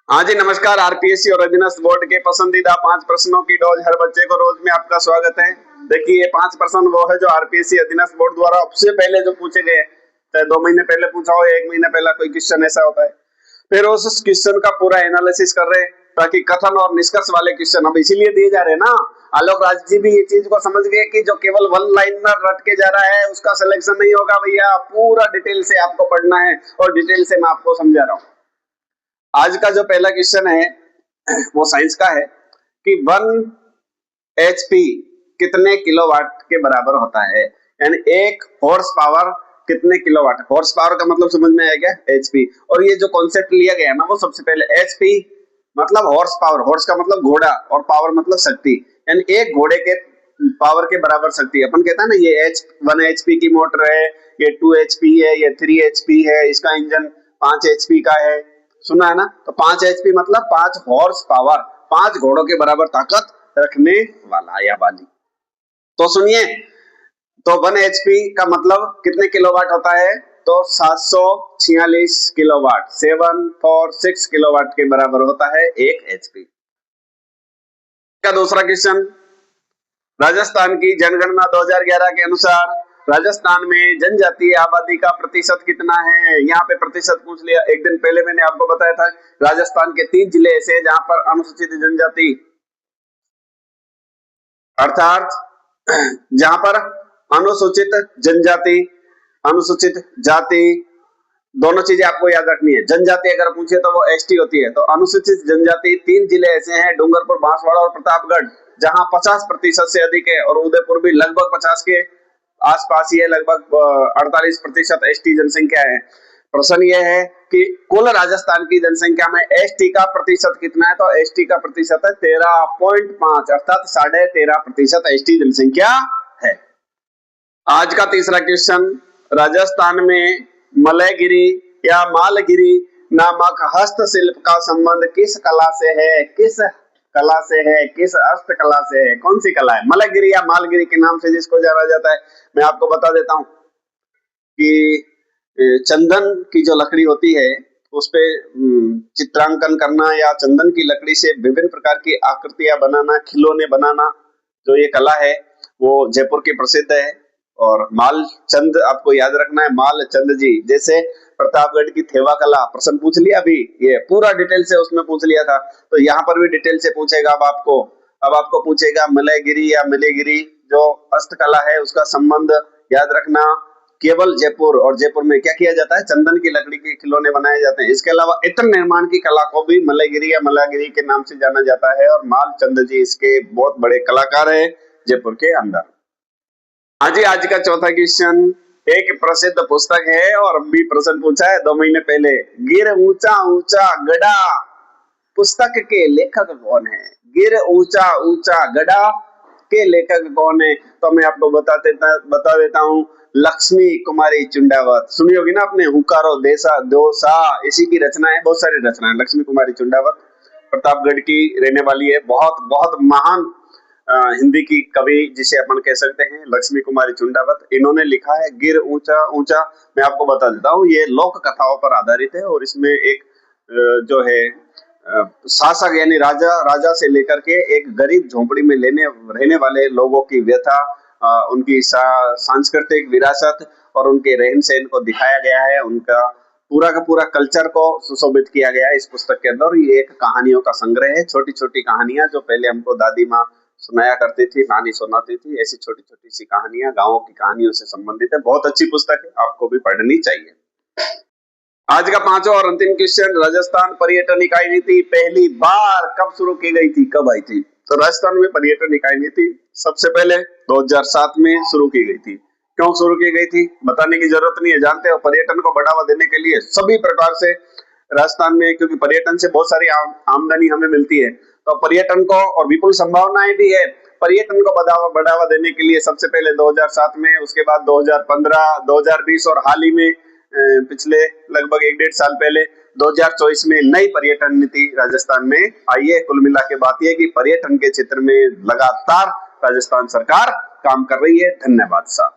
हाँ जी नमस्कार। आरपीएससी और अधीनस्थ बोर्ड के पसंदीदा 5 प्रश्नों की डोज हर बच्चे को रोज में आपका स्वागत है। देखिए ये 5 प्रश्न वो है जो आरपीएससी अधीनस्थ बोर्ड द्वारा सबसे पहले जो पूछे गए, चाहे 2 महीने पहले पूछा हो या 1 महीना पहला कोई क्वेश्चन ऐसा होता है, फिर उस क्वेश्चन का पूरा एनालिसिस कर रहे हैं ताकि कथन और निष्कर्ष वाले क्वेश्चन अब इसीलिए दिए जा रहे हैं ना। आलोक राज जी भी ये चीज को समझ गए कि जो केवल वन लाइनर रट के जा रहा है उसका सिलेक्शन नहीं होगा भैया, पूरा डिटेल से आपको पढ़ना है और डिटेल से मैं आपको समझा रहा हूँ। आज का जो पहला क्वेश्चन है वो साइंस का है कि 1 HP कितने किलोवाट के बराबर होता है, यानी 1 हॉर्स पावर कितने किलोवाट। हॉर्स पावर का मतलब समझ में आया क्या? HP। और ये जो कॉन्सेप्ट लिया गया ना वो सबसे पहले HP मतलब हॉर्स पावर, हॉर्स का मतलब घोड़ा और पावर मतलब शक्ति, यानी एक घोड़े के पावर के बराबर शक्ति। अपन कहता है ना ये 1 HP की मोटर है, ये 2 HP है, ये 3 HP है, इसका इंजन 5 HP का है, सुना है ना। तो 5 HP मतलब 5 हॉर्स पावर, 5 घोड़ों के बराबर ताकत रखने वाला या वाली। तो सुनिए, तो 1 HP का मतलब कितने किलोवाट होता है? तो 746 किलोवाट, 746 किलोवाट के बराबर होता है 1 HP का। दूसरा क्वेश्चन, राजस्थान की जनगणना 2011 के अनुसार राजस्थान में जनजातीय आबादी का प्रतिशत कितना है? यहाँ पे प्रतिशत पूछ लिया। एक दिन पहले मैंने आपको बताया था राजस्थान के 3 जिले ऐसे जहां पर अनुसूचित जनजाति अर्थात जहां पर अनुसूचित जनजाति, अनुसूचित जाति, दोनों चीजें आपको याद रखनी है। जनजाति अगर पूछे तो वो एसटी होती है, तो अनुसूचित जनजाति 3 जिले ऐसे हैं, डूंगरपुर, बांसवाड़ा और प्रतापगढ़, जहां 50% से अधिक है, और उदयपुर भी लगभग 50 के आसपास ही है, लगभग 48% एसटी जनसंख्या है। प्रश्न यह है कि कुल राजस्थान की जनसंख्या में एसटी का प्रतिशत कितना है? तो एसटी का प्रतिशत है 13.5, अर्थात 13.5% एसटी जनसंख्या है। आज का तीसरा क्वेश्चन, राजस्थान में मलयगिरी या मालगिरी नामक हस्तशिल्प का संबंध किस कला से है? किस कला से है? किस हस्तकला से है? कौन सी कला है? मलयगिरी या मालगिरी के नाम से जिसको जाना जाता है। मैं आपको बता देता हूं कि चंदन की जो लकड़ी होती है उस पे चित्रांकन करना या चंदन की लकड़ी से विभिन्न प्रकार की आकृतियां बनाना, खिलौने बनाना, जो ये कला है वो जयपुर की प्रसिद्ध है। और मालचंद आपको याद रखना है, मालचंद जी, जैसे प्रतापगढ़ की थेवा कला प्रश्न पूछ लिया अभी, ये पूरा डिटेल से उसमें पूछ लिया था, तो यहाँ पर भी डिटेल से पूछेगा। अब आपको पूछेगा मलयगिरी या मिलेगिरी जो हस्तकला है उसका संबंध याद रखना। केवल जयपुर, और जयपुर में क्या किया जाता है? चंदन की लकड़ी के खिलौने बनाए जाते हैं। इसके अलावा इत्र निर्माण की कला को भी मलयगिरी या मलागिरी के नाम से जाना जाता है, और मालचंद जी इसके बहुत बड़े कलाकार है जयपुर के अंदर। हाँ जी, आज का चौथा क्वेश्चन एक प्रसिद्ध पुस्तक है और भी प्रश्न पूछा है 2 महीने पहले। गिर ऊंचा ऊंचा गड़ा पुस्तक के लेखक कौन है? गिर ऊंचा ऊंचा गड़ा के लेखक कौन है? तो मैं आपको बता देता हूँ, लक्ष्मी कुमारी चुंडावत। सुनी होगी ना आपने, हुकारो देसा दोसा, इसी की रचना है, बहुत सारी रचना है। लक्ष्मी कुमारी चुंडावत प्रतापगढ़ की रहने वाली है, बहुत महान हिंदी की कवि जिसे अपन कह सकते हैं, लक्ष्मी कुमारी चुंडावत। इन्होंने लिखा है गिर ऊंचा ऊंचा। मैं आपको बता देता हूँ, ये लोक कथाओं पर आधारित है, और इसमें एक जो है शासक यानी राजा से लेकर के एक गरीब झोंपड़ी में रहने वाले लोगों की व्यथा, उनकी सांस्कृतिक विरासत और उनके रहन सहन को दिखाया गया है। उनका पूरा का पूरा कल्चर को सुशोभित किया गया है इस पुस्तक के अंदर। ये एक कहानियों का संग्रह है, छोटी छोटी कहानियां जो पहले हमको दादी माँ सुनाया करती थी, नानी सुनाती थी, ऐसी छोटी छोटी सी कहानियां गाँवों की कहानियों से संबंधित है। बहुत अच्छी पुस्तक है, आपको भी पढ़नी चाहिए। आज का 5वां और अंतिम क्वेश्चन, राजस्थान पर्यटन इकाई नीति पहली बार कब शुरू की गई थी, कब आई थी? तो राजस्थान में पर्यटन इकाई नीति सबसे पहले 2007 में शुरू की गई थी। क्यों शुरू की गई थी बताने की जरूरत नहीं है, जानते हो। पर्यटन को बढ़ावा देने के लिए सभी प्रकार से राजस्थान में, क्योंकि पर्यटन से बहुत सारी आमदनी हमें मिलती है, तो पर्यटन को और विपुल संभावनाएं भी है। पर्यटन को बढ़ावा देने के लिए सबसे पहले 2007 में, उसके बाद 2015, 2020 और हाल ही में पिछले लगभग 1-1.5 साल पहले 2024 में नई पर्यटन नीति राजस्थान में आई है। कुल मिला के बात यह कि पर्यटन के क्षेत्र में लगातार राजस्थान सरकार काम कर रही है। धन्यवाद साहब।